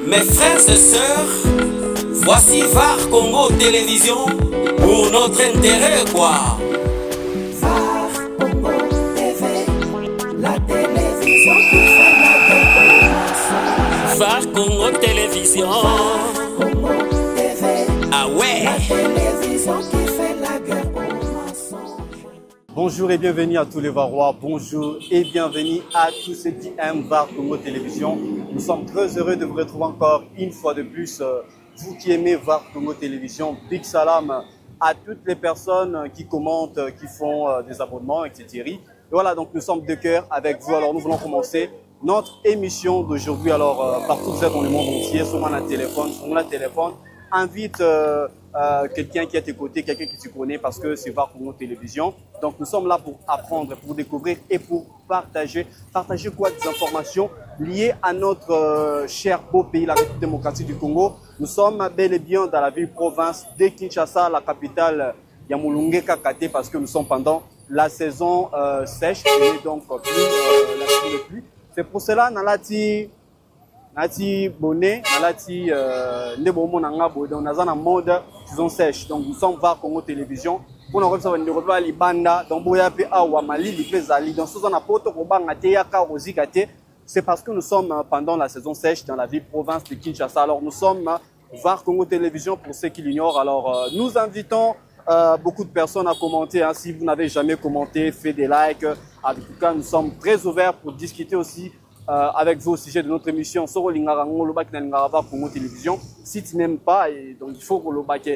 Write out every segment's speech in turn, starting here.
Mes frères et sœurs, voici VAR Congo Télévision pour notre intérêt quoi. VAR Congo TV, la télévision qui fait la guerre. VAR Congo Télévision. VAR Congo TV, ah ouais. la télévision qui fait la guerre au mensonge. Bonjour et bienvenue à tous les Varois, bonjour et bienvenue à tous ceux qui aiment VAR Congo Télévision. Nous sommes très heureux de vous retrouver encore une fois de plus. Vous qui aimez VAR Congo Télévision, big salam à toutes les personnes qui commentent, qui font des abonnements, etc. Et voilà, donc nous sommes de cœur avec vous. Alors nous voulons commencer notre émission d'aujourd'hui. Alors partout où vous êtes dans le monde entier, sur mon téléphone, invite quelqu'un qui est à tes côtés, quelqu'un qui tu connais parce que c'est VAR Congo Télévision. Donc nous sommes là pour apprendre, pour découvrir et pour partager. Partager quoi? Des informations liées à notre cher beau pays, la République démocratique du Congo. Nous sommes bel et bien dans la ville-province de Kinshasa, la capitale Yamulunge Kakate, parce que nous sommes pendant la saison sèche et donc plus la saison de pluie. C'est pour cela nati bonnet, nalati ndebomo nanga boy donc nazana mode saison sèche. Donc nous sommes VAR Congo Télévision. Pour nous refaire une repas libanda donc boya pe awa mali lipezali donc sous na poto ko banga te yaka rozikate. C'est parce que nous sommes pendant la saison sèche dans la ville-province de Kinshasa. Alors nous sommes VAR Congo Télévision pour ceux qui l'ignorent. Alors nous invitons beaucoup de personnes à commenter. Hein. Si vous n'avez jamais commenté, faites des likes. En tout cas, nous sommes très ouverts pour discuter aussi avec vous au sujet de notre émission. Soro Lingarango, Lobak Nangava Congo Télévision. Si tu n'aimes pas, et donc il faut que Lobak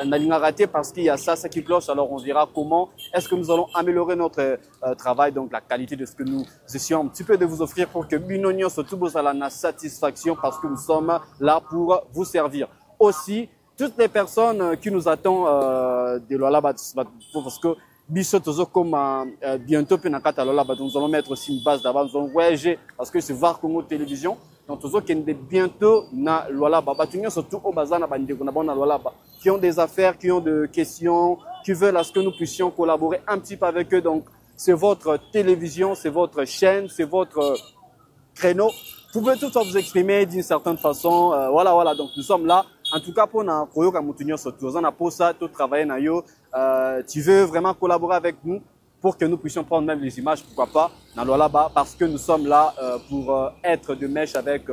Nalingaraté parce qu'il y a ça qui cloche. Alors on verra comment est-ce que nous allons améliorer notre travail, donc la qualité de ce que nous essayons un petit peu de vous offrir pour que Binonio soit tout beau à la satisfaction parce que nous sommes là pour vous servir. Aussi, toutes les personnes qui nous attendent de Lola parce que Bichot comme bientôt nous allons mettre aussi une base d'avant, nous allons voyager parce que c'est VAR Congo Télévision. Donc tous qui bientôt na Lola surtout au bazar qui ont des affaires, qui ont des questions, qui veulent à ce que nous puissions collaborer un petit peu avec eux. Donc c'est votre télévision, c'est votre chaîne, c'est votre créneau. Vous pouvez tout vous exprimer d'une certaine façon. Voilà. Donc nous sommes là. En tout cas, pour nous, tu veux vraiment collaborer avec nous pour que nous puissions prendre même les images, pourquoi pas, parce que nous sommes là pour être de mèche avec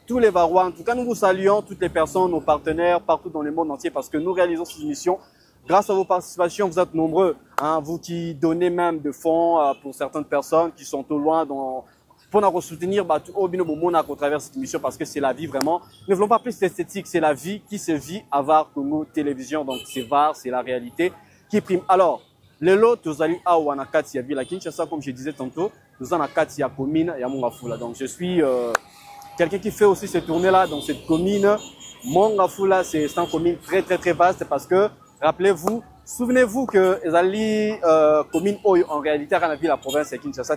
tous les Varois. En tout cas, nous vous saluons, toutes les personnes, nos partenaires, partout dans le monde entier, parce que nous réalisons cette émission. Grâce à vos participations, vous êtes nombreux, hein, vous qui donnez même de fonds pour certaines personnes qui sont au loin pour nous soutenir au travers de cette émission parce que c'est la vie vraiment. Ne voulons pas plus d'esthétique, c'est la vie qui se vit à VAR Congo Télévision. Donc c'est VAR, c'est la réalité qui prime. Alors, le lot, nous allons à Wanakati, à Villa Kinshasa, comme je disais tantôt, nous allons à Kati, à commune, et à Mongafula. Donc je suis quelqu'un qui fait aussi cette tournée-là dans cette commune. Mongafula, c'est une commune très vaste parce que, rappelez-vous, souvenez-vous que les commune en réalité, à la ville, la province de Kinshasa,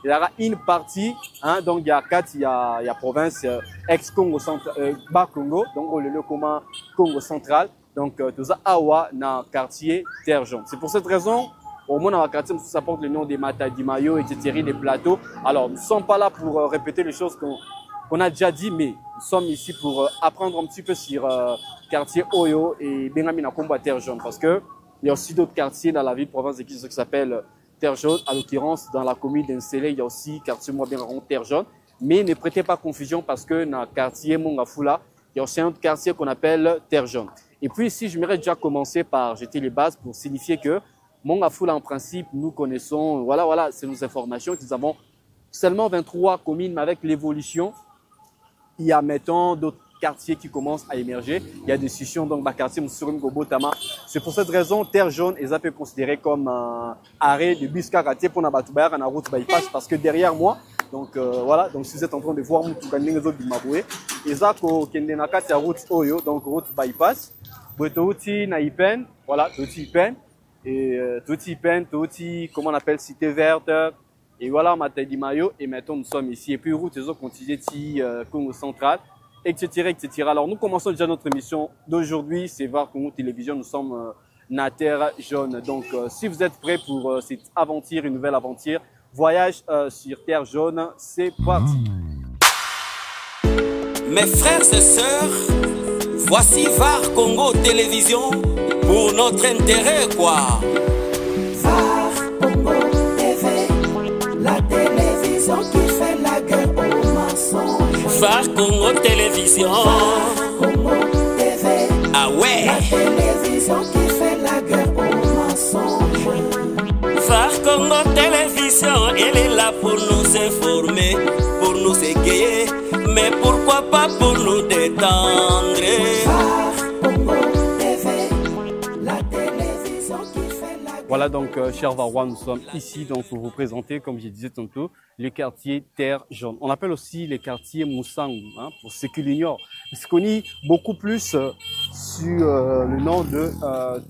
il y aura une partie, hein, donc il y a quatre, il y a province ex-Congo central, bas Congo, donc on le comment Congo central, donc tout ça awa na quartier Terre Jaune. C'est pour cette raison, au moins dans le quartier, ça porte le nom des Matadimayo, etc., des plateaux. Alors nous ne sommes pas là pour répéter les choses qu'on a déjà dit, mais nous sommes ici pour apprendre un petit peu sur quartier Oyo et Bengamina Combo Terre Jaune, parce que il y a aussi d'autres quartiers dans la ville province de Kinshasa qui s'appellent Terre Jaune. À l'occurrence, dans la commune d'Ensele, il y a aussi quartier Moabengaron Terre Jaune. Mais ne prêtez pas confusion parce que dans le quartier Mongafula, il y a aussi un autre quartier qu'on appelle Terre Jaune. Et puis ici, je m'aimerais déjà commencer par jeter les bases pour signifier que Mongafula, en principe, nous connaissons, voilà, c'est nos informations. Nous avons seulement 23 communes, mais avec l'évolution, il y a, mettons, d'autres quartiers qui commencent à émerger. Il y a des scissions, donc, quartier Moussourine Gobotama. C'est pour cette raison, Terre Jaune est un peu considéré comme un arrêt de bus karaté pour Nabatoubaïa, à la route bypass, parce que derrière moi, donc, voilà, donc, si vous êtes en train de voir Moutoukaning, les autres du Maboué, et ça, Kendenaka, c'est la route Oyo, donc, route bypass. Botouti, Naïpen, voilà, Touti Ipen, et Touti Ipen, Touti, comment on appelle, Cité Verte, et voilà, Matadi Mayo, et maintenant, nous sommes ici. Et puis, route, les autres continuent, Congo central, etc., etc. Alors, nous commençons déjà notre émission d'aujourd'hui. C'est VAR Congo Télévision. Nous sommes na Terre Jaune. Donc, si vous êtes prêts pour cette aventure, une nouvelle aventure, voyage sur Terre Jaune, c'est parti. Mes frères et sœurs, voici VAR Congo Télévision pour notre intérêt, quoi. VAR Congo TV, la télévision qui fait la guerre aux mensonges. VAR Congo Télévision. VAR Congo TV, Ah ouais. la télévision qui fait la guerre aux mensonges. VAR Congo Télévision, elle est là pour nous informer, pour nous égayer, mais pourquoi pas pour nous détendre. VAR Congo TV, la télévision qui fait la guerre. Voilà donc, chers Varois, nous sommes ici donc pour vous présenter, comme je disais tantôt, le quartier Terre Jaune. On appelle aussi les quartiers Moussangu, hein, pour ceux qui l'ignorent. C'est connu beaucoup plus sur le nom de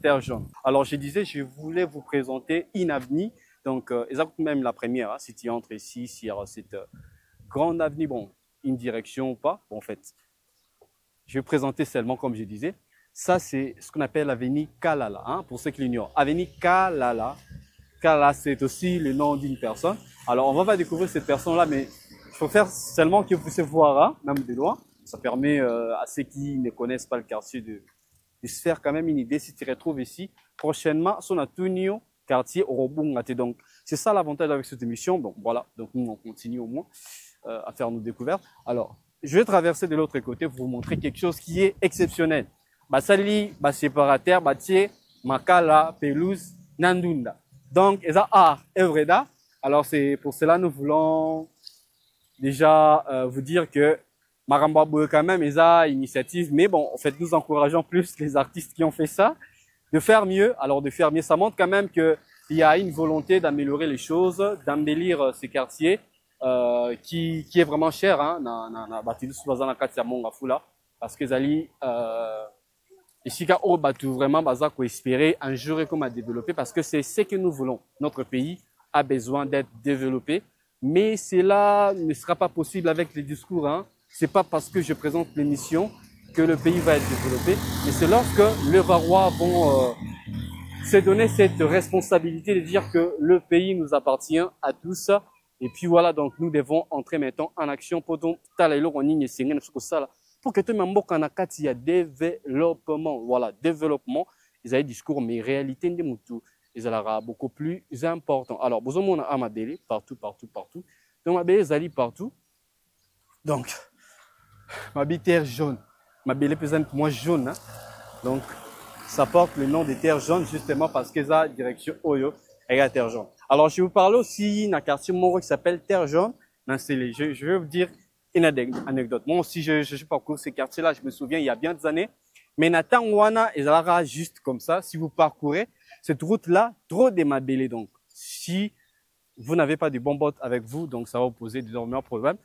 Terre Jaune. Alors, je disais, je voulais vous présenter une avenue, donc exactement même la première, hein, si tu entres ici, sur cette grande avenue, bon, une direction ou pas, bon, en fait, je vais présenter seulement, comme je disais. Ça, c'est ce qu'on appelle l'avenue Kalala, hein, pour ceux qui l'ignorent. Avenue Kalala. Kalala, c'est aussi le nom d'une personne. Alors, on va pas découvrir cette personne-là, mais il faut faire seulement que vous puissiez voir, hein, même de loin. Ça permet à ceux qui ne connaissent pas le quartier de se faire quand même une idée si tu te retrouves ici. Prochainement, son Antonio, quartier Orobungate. Donc, c'est ça l'avantage avec cette émission. Donc, voilà. Donc, nous, on continue au moins à faire nos découvertes. Alors, je vais traverser de l'autre côté pour vous montrer quelque chose qui est exceptionnel. Basali, séparateur, bâtier, makala, pelouse, nandunda. Donc, eza art œuvre d'art. Alors, c'est pour cela nous voulons déjà vous dire que Maramba Boye quand même eza initiative, mais bon, en fait, nous encourageons plus les artistes qui ont fait ça de faire mieux. Alors, de faire mieux, ça montre quand même que il y a une volonté d'améliorer les choses, d'embellir ces quartiers qui est vraiment cher, hein, na bâti souvent na kati ya monga fula, parce que zali ici, on va vraiment espérer un jour comme à développer parce que c'est ce que nous voulons. Notre pays a besoin d'être développé, mais cela ne sera pas possible avec les discours. Hein. C'est pas parce que je présente l'émission que le pays va être développé, mais c'est lorsque les Varois vont se donner cette responsabilité de dire que le pays nous appartient à tous. Et puis voilà, donc nous devons entrer maintenant en action pour que tout le monde ait développement. Voilà, développement. Ils ont des discours, mais réalité, ils ont beaucoup plus important. Alors, vous avez un Mabélé partout. Donc, Mabélé, ils allient partout. Donc, Mabélé terre jaune. Mabélé présente moi jaune. Hein? Donc, ça porte le nom de terre jaune justement parce qu'ils ont direction Oyo et la terre jaune. Alors, je vais vous parler aussi d'un quartier Moro qui s'appelle Terre Jaune. Je vais vous dire une anecdote. Moi aussi, je parcours ces quartiers-là, je me souviens, il y a bien des années. Mais Nathan Wana et Zalara, juste comme ça, si vous parcourez cette route-là, trop de Mabélé. Donc, si vous n'avez pas de bon bot avec vous, donc ça va vous poser d'énormes problèmes.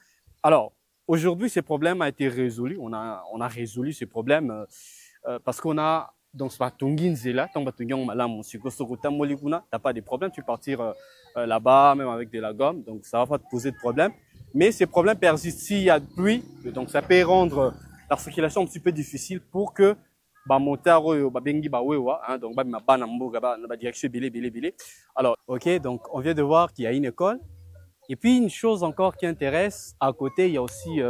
Alors, aujourd'hui, ce problème a été résolu. On a résolu ce problème parce qu'on a donc c'est pas Tonginzela, tant que Tongion malam, on s'y t'as pas de problème, tu peux partir là-bas, même avec de la gomme, donc ça va pas te poser de problème. Mais ces problèmes persistent s'il y a de pluie, donc ça peut rendre la circulation un petit peu difficile pour que motaro bengi wewa, hein, donc ma banambo ba direction belé. Alors, ok, donc on vient de voir qu'il y a une école. Et puis une chose encore qui intéresse, à côté il y a aussi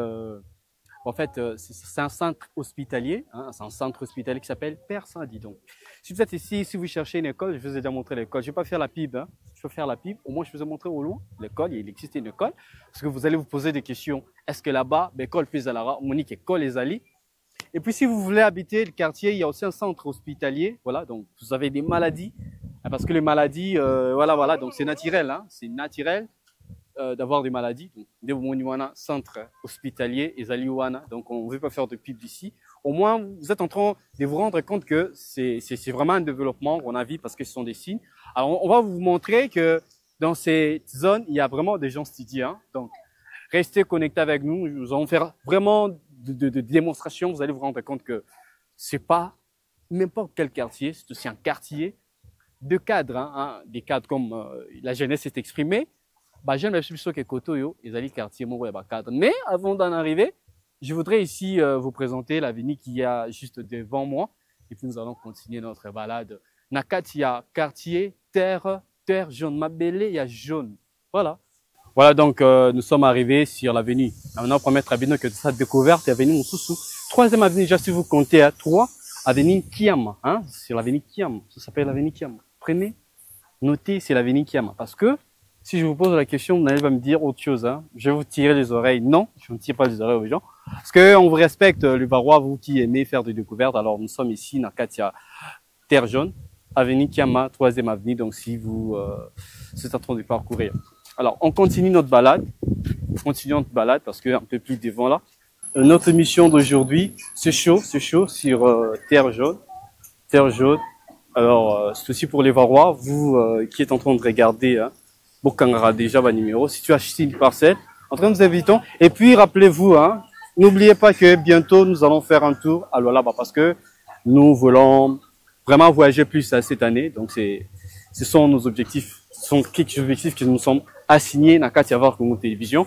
en fait, c'est un centre hospitalier, hein, c'est un centre hospitalier qui s'appelle Père Sandy. Donc, si vous êtes ici, si vous cherchez une école, je vous ai déjà montré l'école. Je vais pas faire la pub, hein. Je vais faire la pub. Au moins, je vous ai montré au loin l'école. Il existe une école. Parce que vous allez vous poser des questions. Est-ce que là-bas, l'école puis Zalara, Monique, école les Ali. Et puis, si vous voulez habiter le quartier, il y a aussi un centre hospitalier. Voilà. Donc, vous avez des maladies. Parce que les maladies, voilà. Donc, c'est naturel, hein. C'est naturel. D'avoir des maladies. Donc, centre hospitalier et Zaliwana. Donc, on ne veut pas faire de pub d'ici. Au moins, vous êtes en train de vous rendre compte que c'est vraiment un développement qu'on a vu parce que ce sont des signes. Alors, on va vous montrer que dans cette zone, il y a vraiment des gens studieux. Hein. Donc, restez connectés avec nous. Nous allons faire vraiment de démonstrations. Vous allez vous rendre compte que c'est pas n'importe quel quartier. C'est aussi un quartier de cadres. Hein, des cadres comme la jeunesse s'est exprimée. J'aime la chose que Kotoyo, ils allaient quartier Moro et cadre. Mais avant d'en arriver, je voudrais ici vous présenter l'avenue qu'il y a juste devant moi. Et puis nous allons continuer notre balade. Nakatia, quartier, terre jaune. Mabélé, il y a jaune. Voilà. Voilà, donc nous sommes arrivés sur l'avenue. Maintenant, première avenue que ça découverte, c'est l'avenue Moussoussou. Troisième avenue, déjà si vous comptez à 3, avenue Kiama, hein, sur l'avenue Kiama. Ça s'appelle l'avenue Kiama. Prenez, notez, c'est l'avenue Kiama. Parce que si je vous pose la question, vous n'allez pas me dire autre chose. Hein. Je vais vous tirer les oreilles. Non, je ne tire pas les oreilles aux gens. Parce que on vous respecte, le Varois, vous qui aimez faire des découvertes. Alors nous sommes ici, dans Katia, Terre Jaune, avenue Kiama, 3e avenue. Donc si vous êtes en train de parcourir. Alors on continue notre balade. Continuons notre balade parce que un peu plus devant là. Notre émission d'aujourd'hui, c'est chaud sur Terre Jaune. Terre Jaune. Alors c'est aussi pour les Varois, vous qui êtes en train de regarder. Hein, Bokangara déjà va numéro. Si tu as acheté une parcelle, en train de nous invitons. Et puis rappelez-vous, hein, n'oubliez pas que bientôt nous allons faire un tour à Lualaba parce que nous voulons vraiment voyager plus cette année. Donc ce sont nos objectifs, ce sont quelques objectifs qui nous sont assignés dans Katia Var Congo Télévision.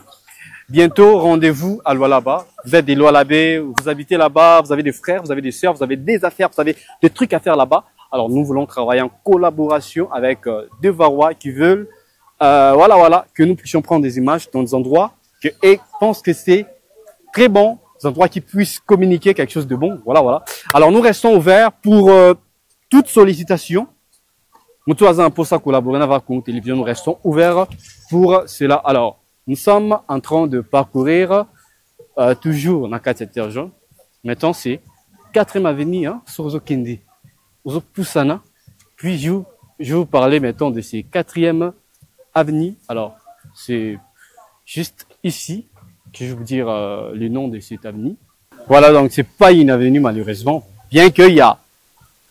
Bientôt rendez-vous à Lualaba. Vous êtes des Lualabais, vous habitez là-bas, vous avez des frères, vous avez des sœurs, vous avez des affaires, vous avez des trucs à faire là-bas. Alors nous voulons travailler en collaboration avec des Varois qui veulent voilà, que nous puissions prendre des images dans des endroits et pense que c'est très bon, des endroits qui puissent communiquer quelque chose de bon. Voilà. Alors nous restons ouverts pour toute sollicitation. Nous pour ça collaborer avec Congo Télévision, nous restons ouverts pour cela. Alors nous sommes en train de parcourir toujours dans Katia Terre Jaune. Maintenant c'est 4e avenue, hein, sur Zokende, Poussana. Puis je vais vous parler maintenant de ces 4e avenue. Alors, c'est juste ici que je vais vous dire le nom de cette avenue. Voilà, donc c'est pas une avenue malheureusement, bien qu'il y a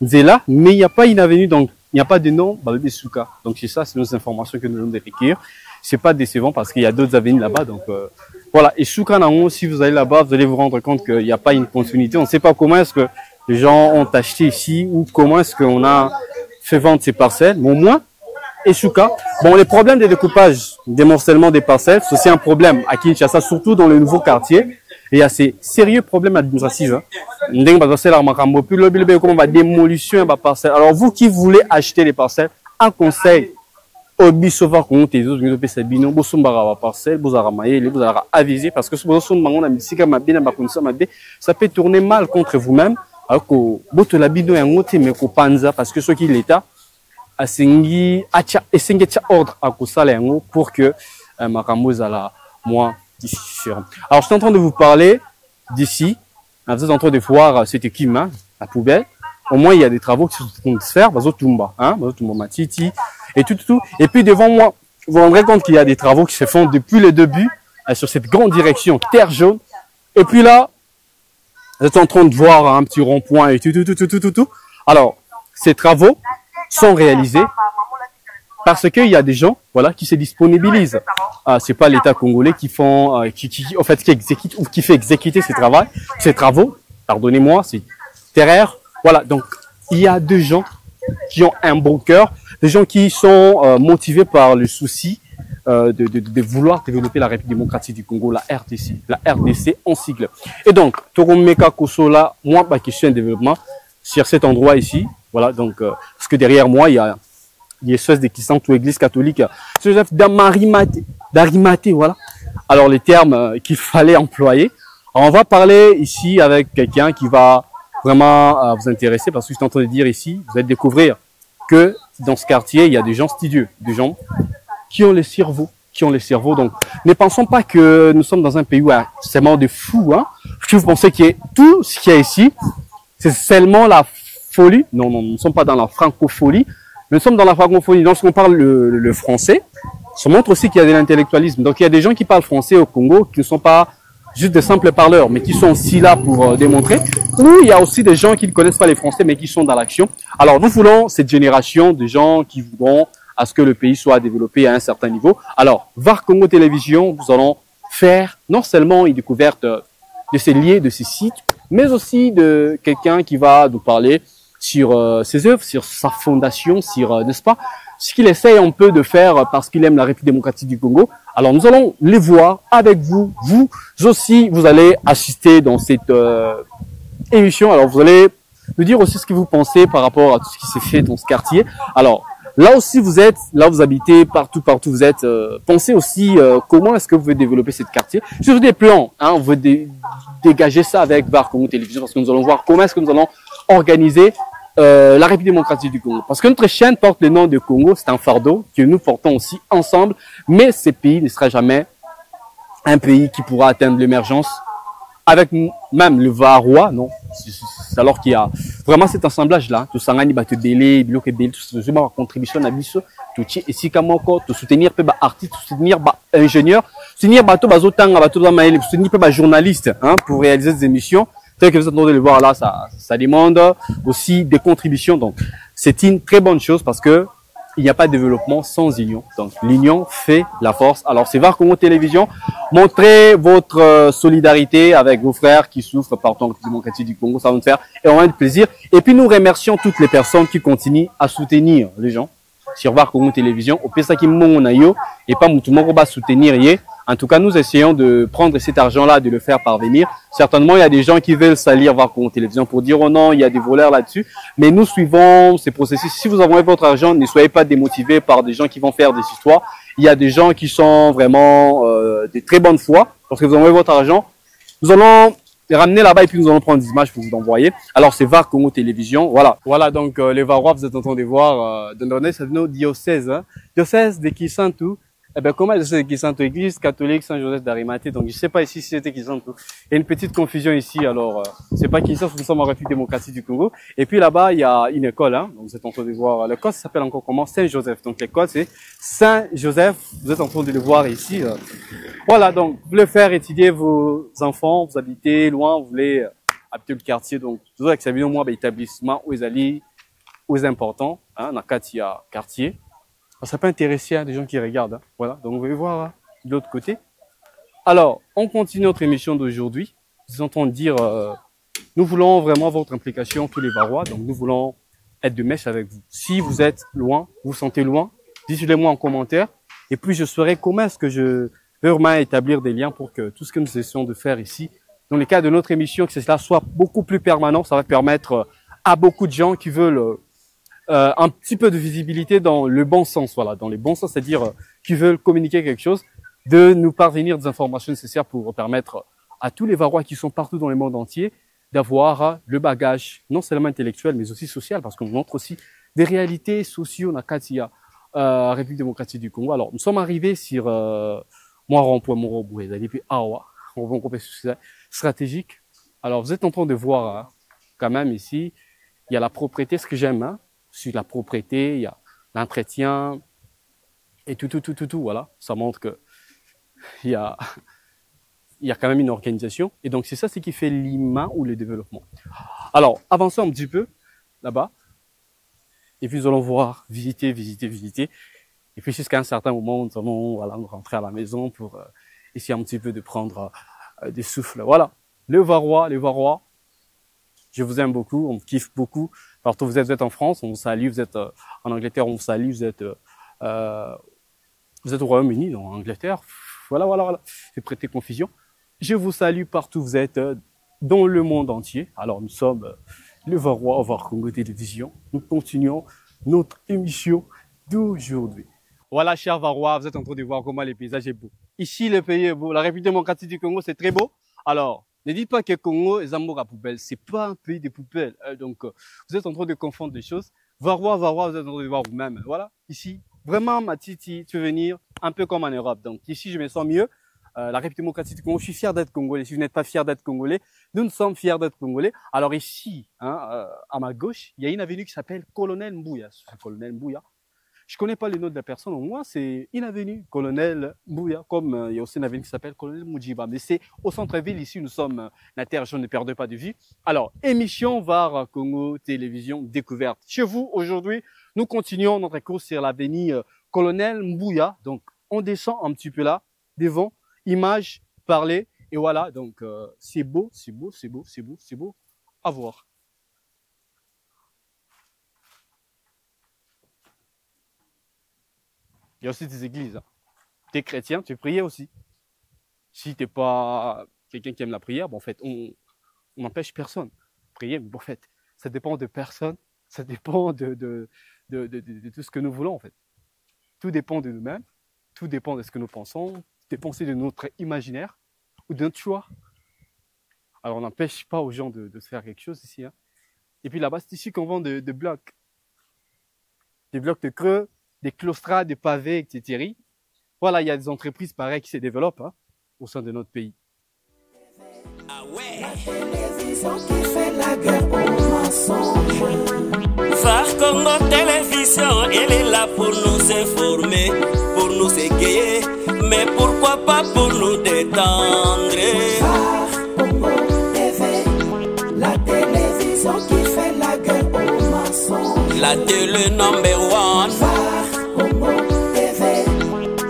Zela, mais il n'y a pas une avenue, donc il n'y a pas de nom Babé Souka. Donc c'est ça, c'est nos informations que nous allons recueillir. C'est pas décevant parce qu'il y a d'autres avenues là-bas, donc voilà. Et Souka Nango, si vous allez là-bas, vous allez vous rendre compte qu'il n'y a pas une continuité. On ne sait pas comment est-ce que les gens ont acheté ici ou comment est-ce qu'on a fait vendre ces parcelles, mais au moins et Souka. Bon, les problèmes de découpage, des morcellement des parcelles, c'est aussi un problème à Kinshasa, surtout dans le nouveau quartier. Et il y a ces sérieux problèmes administratifs. Démolition des parcelles. Alors, vous qui voulez acheter les parcelles, un conseil, ça peut tourner mal contre vous-même. Alors parce que ce qui est l'État, ordre à pour que Makamouz à la moins différent. Alors je suis en train de vous parler d'ici. Vous êtes en train de voir cet équipement, la poubelle. Au moins il y a des travaux qui sont en train de se faire, Matiti et tout. Et puis devant moi, vous vous rendrez compte qu'il y a des travaux qui se font depuis le début sur cette grande direction Terre Jaune. Et puis là, vous êtes en train de voir un petit rond-point et tout. Alors ces travaux sont réalisés parce qu'il y a des gens, voilà, qui se disponibilisent. C'est pas l'État congolais qui font, qui exécute ou qui fait exécuter ces travaux. Pardonnez-moi, c'est terraire. Voilà, donc il y a des gens qui ont un bon cœur, des gens qui sont motivés par le souci de vouloir développer la République démocratique du Congo, la RDC en sigle. Et donc, Toromeka Kosola, moi, ma question de développement sur cet endroit ici. Voilà, donc, parce que derrière moi, il y a espèce de qui sont toute église catholique. Joseph d'Arimathée, voilà. Alors, les termes qu'il fallait employer. Alors, on va parler ici avec quelqu'un qui va vraiment vous intéresser parce que je suis en train de dire ici, vous allez découvrir que dans ce quartier, il y a des gens studieux, des gens qui ont les cerveaux, Donc, ne pensons pas que nous sommes dans un pays où c'est seulement des fous, hein. Si vous pensez que tout ce qu'il y a ici, c'est seulement la folie. Non, nous ne sommes pas dans la francophonie. Nous sommes dans la francophonie. Lorsqu'on parle le français, ça montre aussi qu'il y a de l'intellectualisme. Donc, il y a des gens qui parlent français au Congo qui ne sont pas juste des simples parleurs, mais qui sont aussi là pour démontrer. Ou il y a aussi des gens qui ne connaissent pas les français, mais qui sont dans l'action. Alors, nous voulons cette génération de gens qui voudront à ce que le pays soit développé à un certain niveau. Alors, VAR Congo Télévision, nous allons faire non seulement une découverte de ces lieux, de ces sites, mais aussi de quelqu'un qui va nous parler sur ses œuvres, sur sa fondation, sur, n'est-ce pas, ce qu'il essaye un peu de faire parce qu'il aime la République démocratique du Congo. Alors, nous allons les voir avec vous. Vous aussi, vous allez assister dans cette émission. Alors, vous allez nous dire aussi ce que vous pensez par rapport à tout ce qui s'est fait dans ce quartier. Alors, là aussi vous êtes, là vous habitez, partout vous êtes, pensez aussi comment est-ce que vous voulez développer ce quartier. Sur des plans, hein, on veut dégager ça avec VAR Congo Télévision parce que nous allons voir comment est-ce que nous allons organiser la République démocratique du Congo. Parce que notre chaîne porte le nom de Congo, c'est un fardeau que nous portons aussi ensemble, mais ce pays ne sera jamais un pays qui pourra atteindre l'émergence avec même le Varrois, non. Alors qu'il y a vraiment cet assemblage-là, tout ça, ni bateau belé, bloc belé, tout ça, ma contribution à biso, tout ci, et si kamoko, tout soutenir peu artiste, soutenir ingénieur, soutenir bateau bazotanga, bateau maël, soutenir peu journaliste, hein, pour réaliser des émissions. Tel que vous êtes en train de le voir là, ça demande aussi des contributions. Donc, c'est une très bonne chose parce que il n'y a pas de développement sans union. Donc, l'union fait la force. Alors, c'est VAR Congo Télévision. Montrez votre solidarité avec vos frères qui souffrent partout en démocratie du Congo. Ça va nous faire énormément de plaisir. Et puis, nous remercions toutes les personnes qui continuent à soutenir les gens sur VAR Congo Télévision. Au pire, ça qui m'ont et pas moutoumoko va soutenir. En tout cas, nous essayons de prendre cet argent-là, de le faire parvenir. Certainement, il y a des gens qui veulent salir VAR Congo Télévision pour dire, oh non, il y a des voleurs là-dessus. Mais nous suivons ces processus. Si vous envoyez votre argent, ne soyez pas démotivés par des gens qui vont faire des histoires. Il y a des gens qui sont vraiment de très bonne foi. Lorsque vous envoyez votre argent, nous allons ramener là-bas et puis nous allons prendre des images pour vous envoyer. Alors, c'est VAR Congo Télévision. Voilà. Voilà, donc les Varois, vous êtes en train de voir, de donner c'est nos diocèses. Hein. Diocèse de Kisantu. Eh ben, comment elle sait Kisantu, église catholique Saint-Joseph d'Arimathée. Donc, je sais pas ici si c'était Kisantu. Il y a une petite confusion ici. Alors, c'est pas Kisantu, nous sommes en République démocratique du Congo. Et puis là-bas, il y a une école, hein. Donc, vous êtes en train de voir. L'école s'appelle encore comment? Saint-Joseph. Donc, l'école, c'est Saint-Joseph. Vous êtes en train de le voir ici. Voilà. Donc, vous voulez faire étudier vos enfants, vous habitez loin, vous voulez habiter le quartier. Donc, toujours avec ça, moi, établissement où ils allaient, où ils importants, hein, dans le quartier. Ça peut intéresser hein, des gens qui regardent. Hein. Voilà, donc vous allez voir hein, de l'autre côté. Alors, on continue notre émission d'aujourd'hui. Vous entendez dire, nous voulons vraiment votre implication, tous les Varois. Donc, nous voulons être de mèche avec vous. Si vous êtes loin, vous vous sentez loin, dites-le-moi en commentaire. Et puis, je saurai comment est-ce que je vais vraiment établir des liens pour que tout ce que nous essayons de faire ici, dans le cadre de notre émission, que cela soit beaucoup plus permanent. Ça va permettre à beaucoup de gens qui veulent un petit peu de visibilité dans le bon sens, voilà, dans le bon sens, c'est-à-dire qui veulent communiquer quelque chose, de nous parvenir des informations nécessaires pour permettre à tous les Varois qui sont partout dans le monde entier d'avoir le bagage, non seulement intellectuel, mais aussi social, parce qu'on montre aussi des réalités sociaux dans Katia, République démocratique du Congo. Alors, nous sommes arrivés sur moi rond-point Moroboué, et puis Awa, on va couper stratégique. Alors, vous êtes en train de voir hein, quand même ici, il y a la propriété, ce que j'aime, hein, sur la propriété, il y a l'entretien et tout, voilà. Ça montre que il y a quand même une organisation. Et donc, c'est ça ce qui fait l'humain ou le développement. Alors, avançons un petit peu là-bas. Et puis, nous allons voir, visiter. Et puis, jusqu'à un certain moment, nous allons voilà, rentrer à la maison pour essayer un petit peu de prendre des souffles. Voilà. Les Varois. Je vous aime beaucoup, on me kiffe beaucoup. Partout vous êtes en France, on vous salue. Vous êtes en Angleterre, on vous salue. Vous êtes au Royaume-Uni, en Angleterre. Voilà. J'ai prêté confusion. Je vous salue partout vous êtes dans le monde entier. Alors nous sommes le Varois au VAR Congo Télévision. Nous continuons notre émission d'aujourd'hui. Voilà, chers Varois, vous êtes en train de voir comment le paysage est beau. Ici, le pays est beau. La République démocratique du Congo, c'est très beau. Alors, ne dites pas que Congo est amour à poubelle. C'est pas un pays de poubelle. Donc, vous êtes en train de confondre les choses. Varois, vous êtes en train de voir vous-même. Voilà. Ici, vraiment, ma Titi, tu veux venir un peu comme en Europe. Donc, ici, je me sens mieux. La République démocratique du Congo, je suis fier d'être Congolais. Si vous n'êtes pas fier d'être Congolais, nous sommes fiers d'être Congolais. Alors ici, hein, à ma gauche, il y a une avenue qui s'appelle Colonel Mbouya. Colonel Mbouya. Je connais pas le nom de la personne, moi c'est une avenue, Colonel Mbouya, comme il y a aussi une avenue qui s'appelle Colonel Moujiba. Mais c'est au centre-ville, ici nous sommes la terre, je ne perdez pas de vue. Alors, émission VAR Congo Télévision Découverte. Chez vous, aujourd'hui, nous continuons notre course sur l'avenue Colonel Mbouya. Donc, on descend un petit peu là, devant, image, parler, et voilà, donc c'est beau à voir. Il y a aussi des églises. Hein. Tu es chrétien, tu pries aussi. Si tu n'es pas quelqu'un qui aime la prière, bon, en fait, on n'empêche personne de prier. Mais bon, en fait, ça dépend de personne, ça dépend de de tout ce que nous voulons en fait. Tout dépend de nous-mêmes, tout dépend de ce que nous pensons, tout dépend aussi de notre imaginaire ou de notre choix. Alors on n'empêche pas aux gens de se faire quelque chose ici. Hein. Et puis là-bas, c'est ici qu'on vend de blocs. Des blocs de creux, des claustrats, des pavés, etc. Voilà, il y a des entreprises pareilles qui se développent hein, au sein de notre pays. Ah ouais. Télévision qui fait la guerre aux mensonges. Phare Congo Télévision, elle est là pour nous informer, pour nous égayer, mais pourquoi pas pour nous détendre. Phare Congo TV, la télévision qui fait la guerre aux mensonges. La télé number one. Phare Congo TV,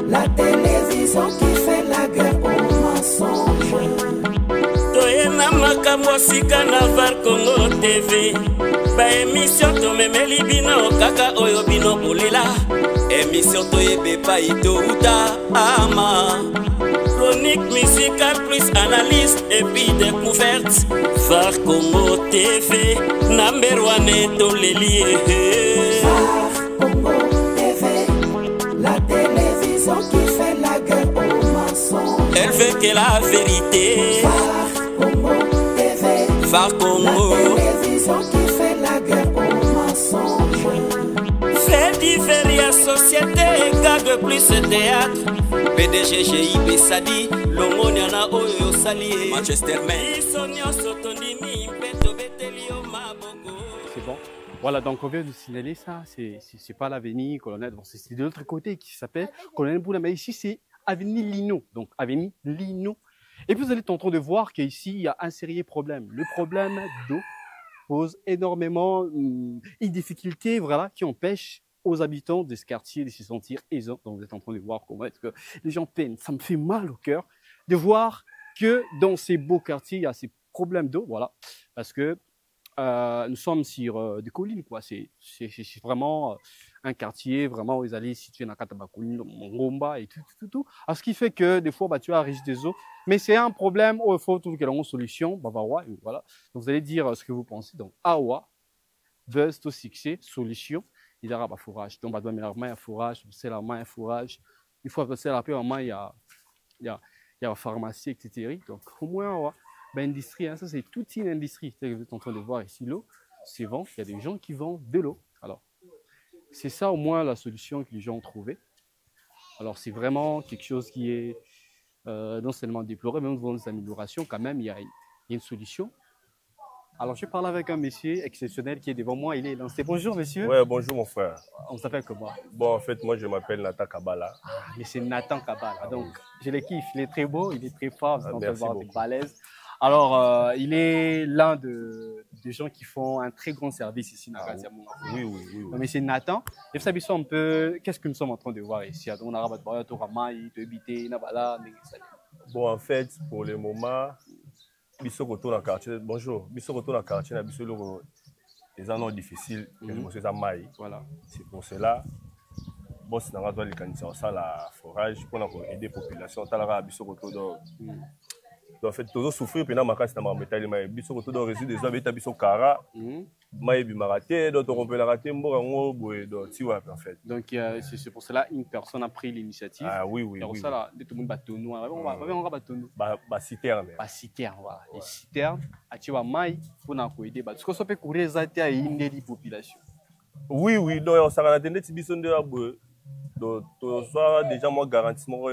la télévision qui fait la guerre aux mensonges. Toyena makambo sika na Phare Congo TV. Ba émission tomemeli bino kaka oyo bino bolela. Émission toyebe pa itouta ama. Chronique musicale plus analyse et puis découverte. Phare Congo TV, number one etoleli. Phare Congo TV, la télévision qui fait la guerre aux mensonges. Elle veut que la vérité. Phare Congo TV, Phare la Congo. télévision qui fait la guerre aux mensonges. Fait divers société, gag plus théâtre. PDG GIB Sadi, Longoniana Oyo Sali, Manchester Man. C'est bon. Voilà, donc on vient de signaler ça, c'est pas l'avenue Colonel, bon, c'est de l'autre côté qui s'appelle Colonel Boula, mais ici c'est avenue Lino, donc avenue Lino. Et puis vous allez tenter de voir qu'ici il y a un sérieux problème. Le problème d'eau pose énormément une difficulté voilà, qui empêche aux habitants de ce quartier de se sentir aisants. Donc vous êtes en train de voir comment est-ce que les gens peinent. Ça me fait mal au cœur de voir que dans ces beaux quartiers, il y a ces problèmes d'eau, voilà, parce que nous sommes sur des collines, quoi. C'est vraiment un quartier vraiment où ils allaient situer dans Katabakouni, Mongomba et tout. Alors, ce qui fait que des fois, bah, tu as riche des eaux, mais c'est un problème où il faut trouver une solution. Bah, voilà. Donc, vous allez dire ce que vous pensez. Donc, Awa, buzz, to succès, solution. Il y aura un fourrage. Donc, bah, il y a un fourrage, c'est la main, un fourrage. Une fois que c'est la paix, il y a la pharmacie, etc. Donc, au moins, ouais. Ben, industrie, hein, ça c'est toute une industrie. Vous êtes en train de voir ici l'eau, c'est vend. Il y a des gens qui vendent de l'eau. Alors, c'est ça au moins la solution que les gens ont trouvée. Alors, c'est vraiment quelque chose qui est non seulement déploré, mais devant des améliorations, quand même, il y a une solution. Alors, je parle avec un monsieur exceptionnel qui est devant moi. Il est lancé. Bonjour, monsieur. Ouais, bonjour, mon frère. On s'appelle comment? Bon, en fait, moi, je m'appelle Nathan Kabala. Ah, mais c'est Nathan Kabala. Donc, je le kiffe. Il est très beau, il est très fort. Vous êtes en train de voir des balèzes. Alors, il est l'un des gens qui font un très grand service ici dans Gazia. Oui. Mais c'est Nathan. Et vous savez un peu, qu'est-ce que nous sommes en train de voir ici? On a Bon, en fait, pour le moment, Bissot retourne dans le quartier. Bonjour. Bissot retourne dans le quartier. Les années difficiles. Voilà. C'est pour cela. Bon, c'est dans le candidat, ça, la forage, pour aider la population. Bissot retourne en fait, tout souffrir pendant ma casse dans ma métal, mais biso retour dans résidu des habitants biso kara, mais bi maraté, d'autres on peut la rater, mborango, boy, tu vois en fait. Donc c'est pour cela une personne a pris l'initiative. Ah oui. Pour ça là, tout le monde bâtonnou, on va bâtonnou. Bah citerne. Bah citerne, voilà. Les citernes, à tu vois maï pour n'en aider, parce que ça peut courir zaté à une des populations. Oui, donc on s'en a donné des biso de la boue. Donc soit déjà moi garantissement.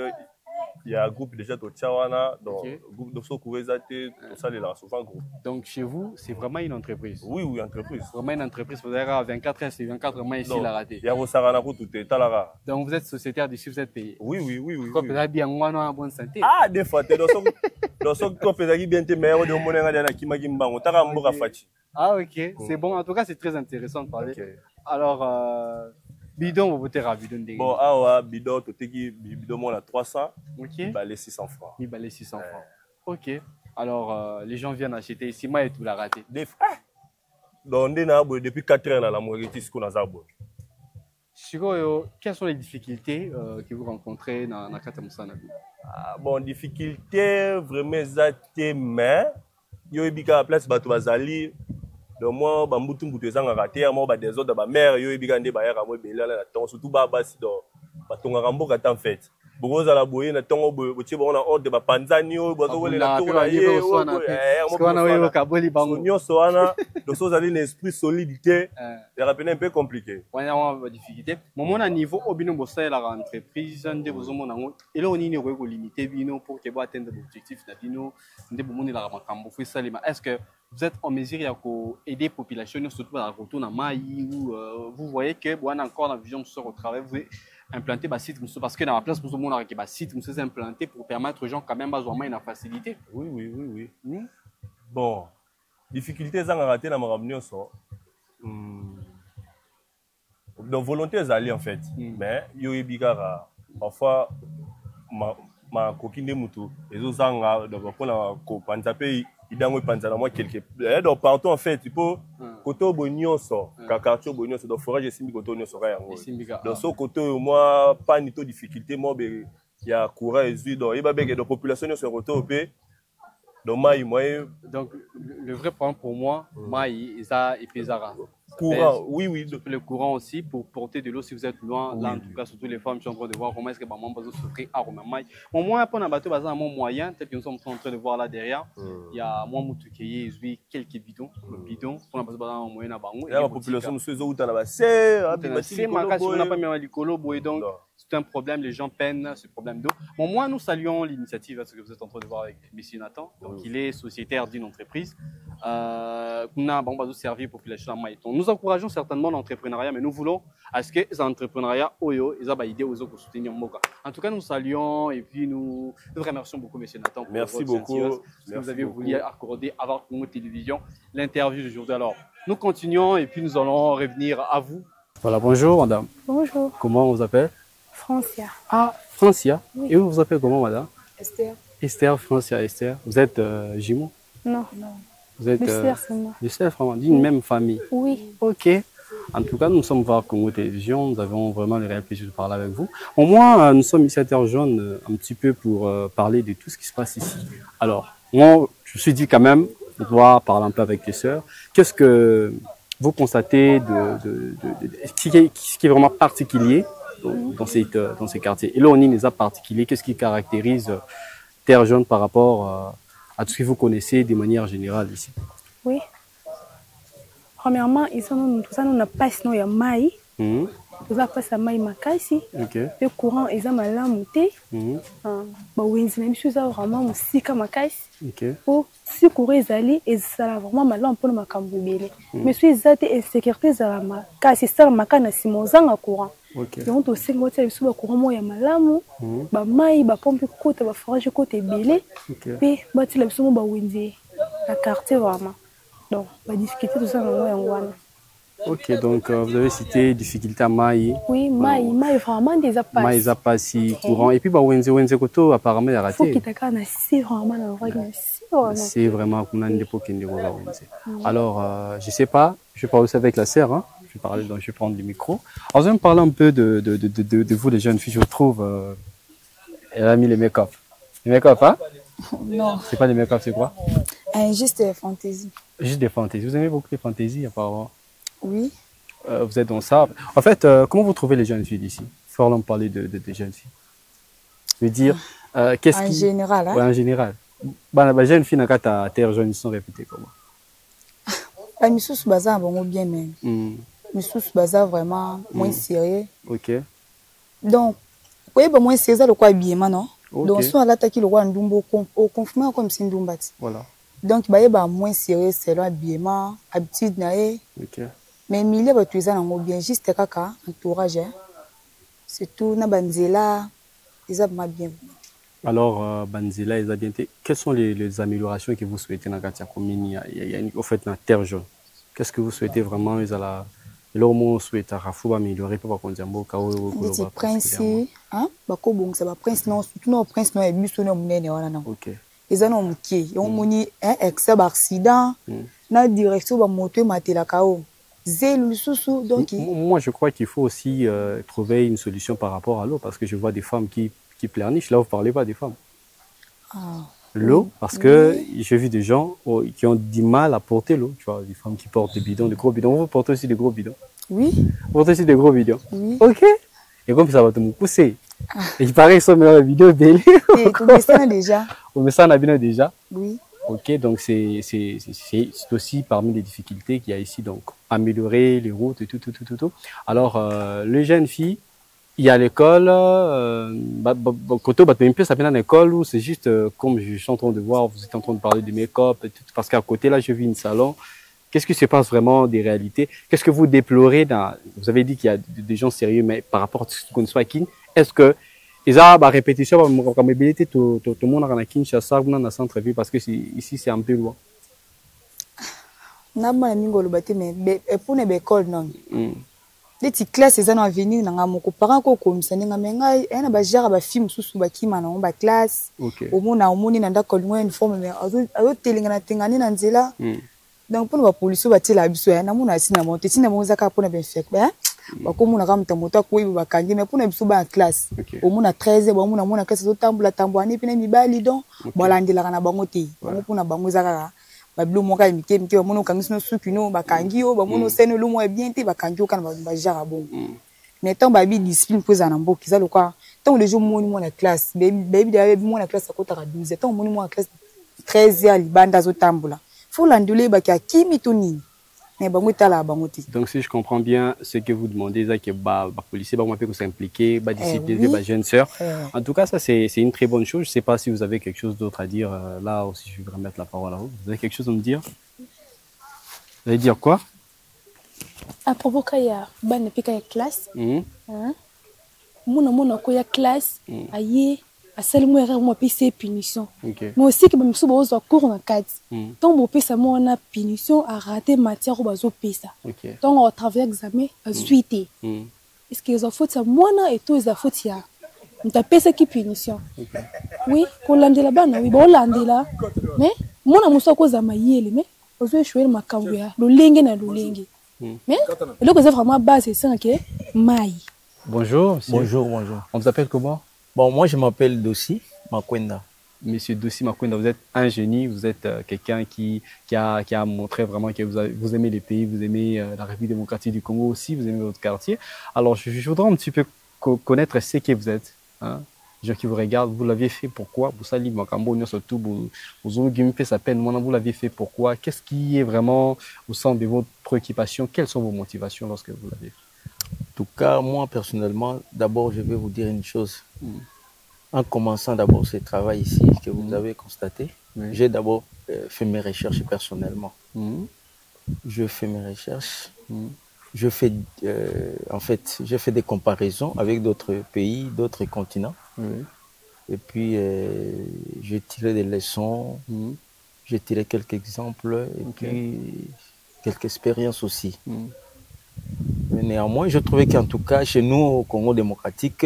Il y a un groupe déjà de Tchawana, donc groupe de Sokouezate, tout ça, les souvent groupe. Donc chez vous, c'est vraiment une entreprise? Oui, entreprise. Vraiment une entreprise, vous avez 24 heures, c'est 24 mois ici, la raté. Il y a Rosarana tout est talara. Donc vous êtes sociétaire d'ici, vous êtes payé? Oui. Comme vous avez bien en bonne santé. Ah, des fois, tu es dans son corps, tu es bien tes meilleurs de mon égard qui m'a dit, on t'a ramené Fati. Ah, ok, c'est bon. En tout cas, c'est très intéressant de parler. Alors, bidon, vous êtes ravi de dire. Bon, bidon, tu t'es bidon, moi, à 300. Ok. Il balait 600 francs. Il balait 600 francs. Ok. Alors, les gens viennent acheter ici, moi, et tout la raté. Des frères. Donc, depuis 4 ans, la moitié, ce qu'on a zabo. Quelles sont les difficultés que vous rencontrez dans la Katamoussana? Bon, difficulté, vraiment, mais il y a une place, Batou Bazali. donc moi bambutu mbutu ezanga te moi ba des autres ba mère yo ebigande ba yaka mo belala na temps surtout ba basi do batonga mboka ta en fait bokoza la boye na tongo botie bon na ordre ba panzani yo bozo wele na tour na ye wana oyo kaboli bango nyonso wana donc so zali na esprit solidité c'est rappelé un peu compliqué wana wa difficulté moment na niveau obino bossa la entreprise nde bozomona ngo elo nini ko limiter bino pour que bo atteindre l'objectif na bino nde bomoni la makambo fo salima est-ce que vous êtes en mesure ya ko aider population surtout par retour na mai ou vous voyez que bon encore la vision sur au travail vous implanter bas site parce que dans la place pour tout le monde avec bas site nous c'est implanté pour permettre aux gens quand même besoin une facilité. Oui. Bon, difficulté ça raté dans ma réunion ça. Donc volonté est en fait, mais yo ebigara parfois ma coquine mutu et zo zanga donc pour la ko panza pays idango panza na moi quelque donc partout en fait il faut koto bonio so kakacho bonio so donc forage simbi koto bonio so yango donc so koto moi pas ni to difficulté moi be ya courage donc il va bien de population sur koto pe donc mai moi donc le vrai problème pour moi mai ça et pesara courant oui le courant aussi pour porter de l'eau si vous êtes loin là en tout cas surtout les femmes je suis en train de voir comment est-ce que maman va souffrir à Romamai au moins pour un bateau bazar mon moyen tel que nous sommes en train de voir là derrière il y a moi mutukiye oui quelques bidons pour un bateau bazar en moyen à bango et la population nous faisons où là-bas c'est ma casse on n'a pas mis un licolo boy donc c'est un problème les gens peinent ce problème d'eau bon moi nous saluons l'initiative ce que vous êtes en train de voir avec monsieur Nathan donc il est sociétaire d'une entreprise qu'on a bon bateau servir population à Maïton. Nous encourageons certainement l'entrepreneuriat, mais nous voulons à ce que les entrepreneuriats, ils aient idée aux autres pour soutenir Moka. En tout cas, nous saluons et puis nous remercions beaucoup, M. Nathan. Pour merci beaucoup. Que vous avez voulu accorder à votre télévision l'interview d'aujourd'hui. Alors, nous continuons et puis nous allons revenir à vous. Voilà, bonjour madame. Bonjour. Comment on vous appelle? Francia. Ah, Francia. Oui. Et vous vous appelez comment madame? Esther. Esther, Francia, Esther. Vous êtes jumeaux? Non. Vous êtes vraiment d'une même famille. Oui. Ok. En tout cas, nous sommes voir Congo Télévision. Nous avons vraiment le réel plaisir de parler avec vous. Au moins, nous sommes ici à Terre Jaune un petit peu pour parler de tout ce qui se passe ici. Alors, moi, je me suis dit quand même, on doit parler un peu avec les sœurs. Qu'est-ce que vous constatez qui est vraiment particulier dans ces quartiers? Et là, on est particulier. Qu'est-ce qui caractérise Terre Jaune par rapport à tout ce que vous connaissez de manière générale ici? Oui. Premièrement, nous n'a pas sinon il y a maï. Nous avons pas ça maï makasi. Le courant ils ont mal monté. Bah oui, c'est même chose vraiment musika makasi. Pour si courant ils allaient et ça vraiment mal on peut makambo belé. Mais si ils étaient insécurité ça makasi ça makana simozanga courant. Donc aussi moi tu as courant moi ya malamu. Bah maï bah pompe côté bah forage côté belé. Puis bah tu l'as souvent bah windy la quartier vraiment. Donc, la difficulté, tout ça, ok, donc vous avez cité difficulté à Maï. Oui, Maï vraiment des appareils. Maï Zapassi, courant. Et puis, Wenze Koto, apparemment, il a raté. Il faut qu'il y ait c'est vraiment c'est vraiment comme un dépôt qui est Wenze. Alors, je ne sais pas, je parle aussi avec la sœur, hein. Je vais parler, donc je vais prendre le micro. Alors, je vais me parler un peu de vous, les jeunes filles. Je trouve, elle a mis les make-up. Les make-up, hein? Non. C'est pas des make-up, c'est quoi? Juste des fantaisies. Juste des fantaisies. Vous aimez beaucoup les fantaisies, apparemment? Oui. Vous êtes dans ça. En fait, comment vous trouvez les jeunes filles d'ici? Il faut leur parler des jeunes filles. Je veux dire, qu'est-ce qui... En général, hein? Oui, en général. Les jeunes filles, dans la terre jaune, ils sont répétées comment? Les sous bazar vont bien même. Les sous bazar vraiment moins sérieux. Ok. Donc, vous voyez, moins sérieux, le quoi habillement, non? Donc, soit là, t'as qui le roi Ndumbo, au confinement comme si Ndumbati. Voilà. Donc, il y a moins sérieux, c'est l'habillement, habitude, ok. Mais il y a des choses bien, juste caca, entourage. C'est tout, na banzela, ils ont bien. Alors, banzela, ils ont bien. Quelles sont les améliorations que vous souhaitez dans la commune? Au fait, dans la terre jaune. Qu'est-ce que vous souhaitez vraiment? Là, on souhaite améliorer pour qu'on dise des princes, hein? Bako bon, ça va prince non, surtout nos princes non, et bus non monnaie voilà non. Ok. Ils ont un qui, on moni un excès accident, na direction ba moto matela kao. Zélu sousou donc. Moi, je crois qu'il faut aussi trouver une solution par rapport à l'eau, parce que je vois des femmes qui pleurnichent. Là, vous parlez pas des femmes. Ah. l'eau, parce que j'ai vu des gens qui ont du mal à porter l'eau, tu vois, des femmes qui portent des bidons, des gros bidons. Vous portez aussi des gros bidons? Oui. Vous portez aussi des gros bidons? Oui. Ok. Et comme ça va te me pousser. Et il paraît qu'ils sont dans la vidéo belle. Et tu mets ça déjà? On met ça en abîme déjà? Oui. Ok, donc c'est aussi parmi les difficultés qu'il y a ici, donc améliorer les routes et tout. Alors, les jeunes filles, il y a l'école, côté un peu ça vient à l'école ou c'est juste comme je suis en train de voir, vous êtes en train de parler de make-up et tout, parce qu'à côté là, je vis un salon. Qu'est-ce qui se passe vraiment des réalités? Qu'est-ce que vous déplorez dans, vous avez dit qu'il y a des gens sérieux, mais par rapport à ce qu'on soit à Kin, est-ce que ils ont la répétition comme mobilité tout le monde a Kinshasa ou dans le centre-ville parce que ici c'est un peu loin. Na ba mingo lo bate mais pour ne école non. Les petites classes ils ont venir na moko parents ko komisa ninga menga ena ba jara ba film susu ba kima na ba classe. Omona omoni na ndako lingwa uniforme mais azo telinga na tingani na nzela. Donc pour ba police ba tela biso ya na mona sina monte sina monza ka pour na ben fait hein. Ba komona ka mutamoto ko yiba kangi mais pour na biso ba classe. Omona 13 ba mona classe zo tambula tambwani pina mibali donc balandela kana bango te. Bango pour na bango zaka bablo moka mike ba mona kangi no sukino ba kangi o ba mona seno lu mo bien te ba kangi o kana ba jara bon. Mais tant ba bi discipline pour za na mboki za lokwa tant le jour moni mo na classe baby da mo na classe ko ta 12 tant moni mo na classe 13 ya libanda zo tambula. Faut l'anduler ba ki akimi to nini. Donc si je comprends bien ce que vous demandez, c'est que les policiers vont s'impliquer, discipliner les jeunes sœurs. En tout cas, ça c'est une très bonne chose. Je ne sais pas si vous avez quelque chose d'autre à dire. Là aussi, je vais remettre la parole à vous. Vous avez quelque chose à me dire? Vous allez dire quoi? À propos qu'il y a une classe, mon classe, aïe. À celle où on a payé punition. Mais aussi que même si on a cours en cadre, tant on paye ça, on a punition à rater matière ou bazo paye ça. Donc on travaille examen à suite. Est-ce qu'ils ont fait ça moi et tous ils ont fait ça. On t'a payé ça qui punition. Oui, qu'on lande là-bas, oui, bon lande là. Mais moi on a muso cause à mailler mais on veut jouer le macambouya, le lingue na le lingue. Mais le que c'est vraiment base c'est ça que maille. Bonjour. Monsieur. Bonjour. On vous appelle comment? Bon, moi je m'appelle Dossi Makwenda. Monsieur Dossi Makwenda, vous êtes un génie, vous êtes quelqu'un qui a montré vraiment que vous aimez les pays, vous aimez la République démocratique du Congo aussi, vous aimez votre quartier. Alors je voudrais un petit peu connaître ce que vous êtes. Hein? Les gens qui vous regardent, vous l'aviez fait pourquoi? Vous savez, surtout, vous avez fait sa peine, vous l'aviez fait pourquoi? Qu'est-ce qui est vraiment au centre de votre préoccupation? Quelles sont vos motivations lorsque vous l'avez fait? En tout cas, moi personnellement, d'abord je vais vous dire une chose. En commençant d'abord ce travail ici que vous avez constaté, j'ai d'abord fait mes recherches personnellement. Je fais mes recherches. Je fais, en fait, j'ai fait des comparaisons avec d'autres pays, d'autres continents. Et puis, j'ai tiré des leçons, j'ai tiré quelques exemples et puis quelques expériences aussi. Mais néanmoins, je trouvais qu'en tout cas, chez nous, au Congo démocratique,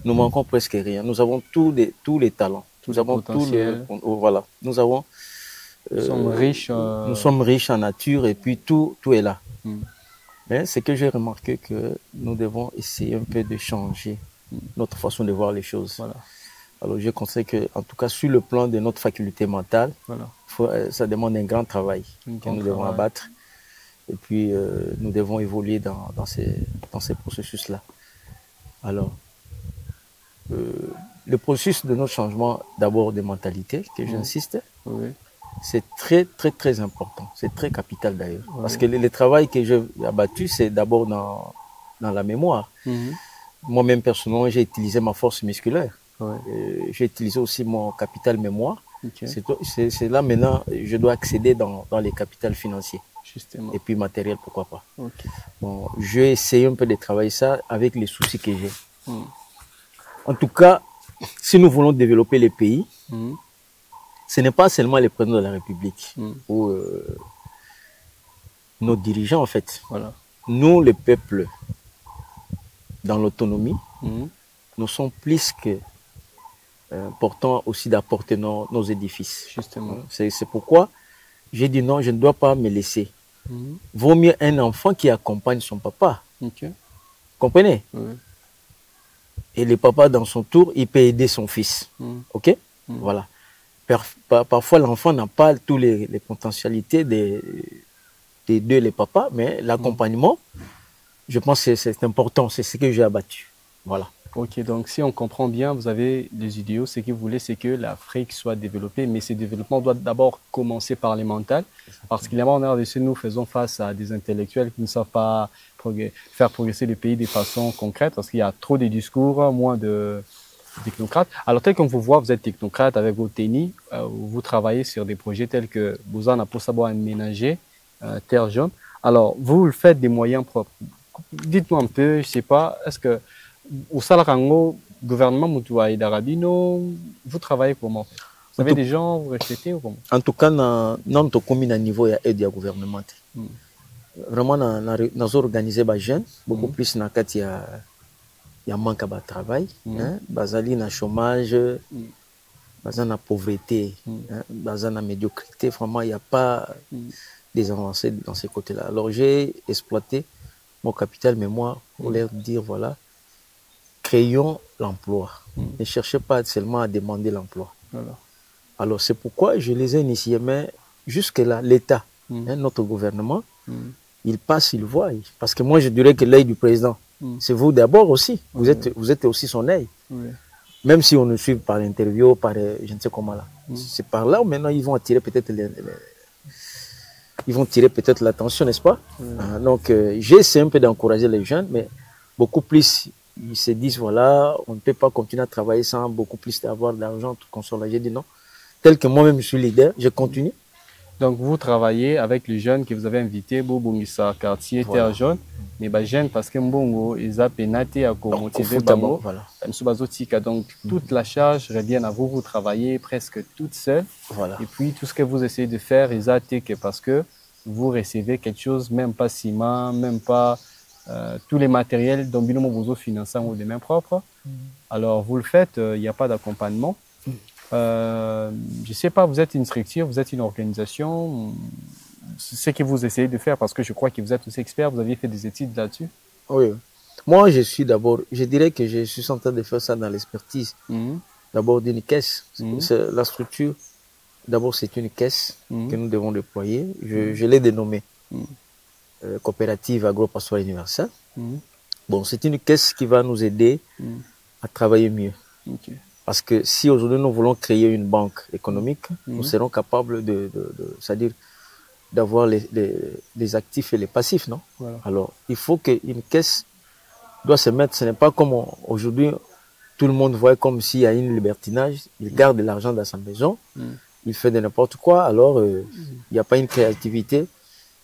nous manquons presque rien. Nous avons tous les talents. Nous avons tout le, voilà. Nous sommes riches. Nous sommes riches en nature et puis tout est là. Mais c'est que j'ai remarqué que nous devons essayer un peu de changer notre façon de voir les choses. Voilà. Alors je conseille que, en tout cas, sur le plan de notre faculté mentale, ça demande un grand travail que nous devons abattre. Et puis, nous devons évoluer dans ces processus-là. Alors, le processus de notre changement, d'abord de mentalité, que j'insiste, c'est très, très, très important. C'est très capital d'ailleurs. Parce que le travail que j'ai abattu, c'est d'abord dans la mémoire. Moi-même, personnellement, j'ai utilisé ma force musculaire. J'ai utilisé aussi mon capital mémoire. C'est là maintenant, je dois accéder dans les capitals financiers. Justement. Et puis matériel, pourquoi pas. Bon, je vais essayer un peu de travailler ça avec les soucis que j'ai. En tout cas, si nous voulons développer les pays, ce n'est pas seulement les présidents de la République ou nos dirigeants en fait. Nous, le peuple, dans l'autonomie, nous sommes plus que importants aussi d'apporter nos édifices. Justement. C'est pourquoi j'ai dit non, je ne dois pas me laisser. Vaut mieux un enfant qui accompagne son papa. Comprenez? Et le papa, dans son tour, il peut aider son fils. Voilà. parfois l'enfant n'a pas tous les potentialités des deux, les papas, mais l'accompagnement, je pense que c'est important, c'est ce que j'ai abattu. Voilà. Ok, donc si on comprend bien, vous avez des idéaux, ce que vous voulez, c'est que l'Afrique soit développée, mais ce développement doit d'abord commencer par les mentales, parce qu'il y a en RDC, nous faisons face à des intellectuels qui ne savent pas faire progresser le pays de façon concrète, parce qu'il y a trop de discours, moins de technocrates. Alors, tel qu'on vous voit, vous êtes technocrate avec vos tennis, vous travaillez sur des projets tels que Bozana pour savoir aménager Terre Jaune. Alors, vous le faites des moyens propres. Dites-moi un peu, je sais pas, est-ce que au Salarango, gouvernement Moutouaï d'Arabino, vous travaillez comment? Vous avez des gens, vous respectez ou comment? En tout cas, dans notre commune à niveau, il y a aide du gouvernement. Vraiment, nous avons organisé des jeunes, beaucoup plus dans le il y a manque de travail, bazali na chômage, bazali na pauvreté, bazali na médiocrité. Vraiment, il n'y a pas des avancées dans ces côtés-là. Alors, j'ai exploité mon capital, mais moi, pour leur dire, voilà, créons l'emploi. Ne cherchez pas seulement à demander l'emploi. Voilà. Alors, c'est pourquoi je les ai initiés, mais jusque-là, l'État, notre gouvernement, il passe, il voit. Parce que moi, je dirais que l'œil du président, c'est vous d'abord aussi. Vous êtes aussi son œil. Même si on nous suit par l'interview, par je ne sais comment là. C'est par là où maintenant ils vont attirer peut-être ils vont tirer peut-être l'attention, n'est-ce pas? Donc, j'essaie un peu d'encourager les jeunes, mais beaucoup plus, ils se disent, voilà, on ne peut pas continuer à travailler sans beaucoup plus d'avoir de l'argent, tout console. J'ai dit non. Tel que moi-même je suis leader, je continue. Donc, vous travaillez avec les jeunes que vous avez invités, Bobongisa, quartier, Terre Jaune, mais les jeunes, parce que Mbongo, ils ont pénaté à motiver Bango. Donc, toute la charge revient à vous, vous travaillez presque toute seule. Voilà. Et puis, tout ce que vous essayez de faire, ils ont que parce que vous recevez quelque chose, même pas ciment, même pas tous les matériels dont Binomo vous financez ou des mains propres. Alors, vous le faites, il n'y a pas d'accompagnement. Je ne sais pas, vous êtes une structure, vous êtes une organisation, c'est ce que vous essayez de faire parce que je crois que vous êtes aussi expert, vous aviez fait des études là-dessus. Oui, moi je suis d'abord, je dirais que je suis en train de faire ça dans l'expertise. D'abord d'une caisse, la structure, d'abord c'est une caisse que nous devons déployer, je l'ai dénommée Coopérative Agro-Pastorale Universelle. Bon, c'est une caisse qui va nous aider à travailler mieux. Parce que si aujourd'hui nous voulons créer une banque économique, nous serons capables c'est-à-dire d'avoir les actifs et les passifs, non? Voilà. Alors, il faut qu'une caisse doit se mettre, ce n'est pas comme aujourd'hui, tout le monde voit comme s'il y a une libertinage, il garde de l'argent dans sa maison, il fait de n'importe quoi, alors il n'y a pas une créativité,